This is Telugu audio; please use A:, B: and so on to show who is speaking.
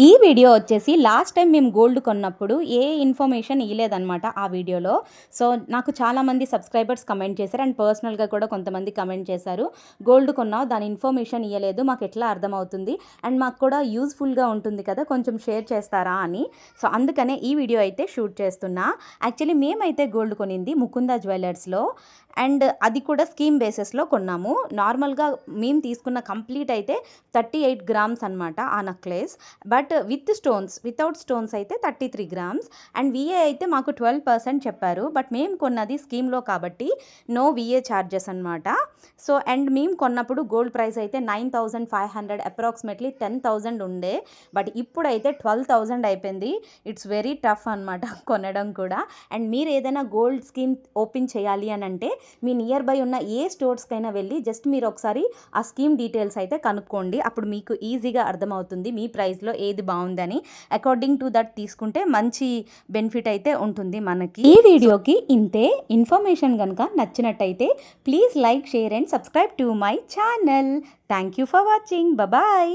A: ఈ వీడియో వచ్చేసి లాస్ట్ టైం మేము గోల్డ్ కొన్నప్పుడు ఏ ఇన్ఫర్మేషన్ ఇవ్వలేదన్నమాట ఆ వీడియోలో. సో నాకు చాలామంది సబ్స్క్రైబర్స్ కమెంట్ చేశారు అండ్ పర్సనల్గా కూడా కొంతమంది కమెంట్ చేశారు, గోల్డ్ కొన్నావు దాని ఇన్ఫర్మేషన్ ఇవ్వలేదు, మాకు ఎట్లా అర్థమవుతుంది అండ్ మాకు కూడా యూజ్ఫుల్గా ఉంటుంది కదా, కొంచెం షేర్ చేస్తారా అని. సో అందుకనే ఈ వీడియో అయితే షూట్ చేస్తున్నా. యాక్చువల్లీ మేమైతే గోల్డ్ కొనింది ముకుందా జ్యువెలర్స్లో అండ్ అది కూడా స్కీమ్ బేసిస్లో కొన్నాము. నార్మల్గా మేము తీసుకున్న కంప్లీట్ అయితే 38 గ్రామ్స్ అనమాట ఆ నెక్లెస్. బట్ వితౌట్ స్టోన్స్ అయితే 33 గ్రామ్స్ అండ్ విఏ అయితే మాకు 12% చెప్పారు. బట్ మేము కొన్నది స్కీమ్లో కాబట్టి నో విఏ ఛార్జెస్ అనమాట. సో అండ్ మేము కొన్నప్పుడు గోల్డ్ ప్రైస్ అయితే 9,500 అప్రాక్సిమేట్లీ 10,000 ఉండే. బట్ ఇప్పుడైతే 12,000 అయిపోయింది. ఇట్స్ వెరీ టఫ్ అనమాట కొనడం కూడా. అండ్ మీరు ఏదైనా గోల్డ్ స్కీమ్ ఓపెన్ చేయాలి అని అంటే మీ నియర్ బై ఉన్న ఏ స్టోర్స్కైనా వెళ్ళి జస్ట్ మీరు ఒకసారి ఆ స్కీమ్ డీటెయిల్స్ అయితే కనుక్కోండి. అప్పుడు మీకు ఈజీగా అర్థమవుతుంది మీ ప్రైస్లో ఏది బాగుందని. అకార్డింగ్ టు దట్ తీసుకుంటే మంచి బెనిఫిట్ అయితే ఉంటుంది మనకి. ఈ వీడియోకి ఇంతే. ఇన్ఫర్మేషన్ కనుక నచ్చినట్టయితే please like, share and subscribe to my channel. Thank you for watching. Bye.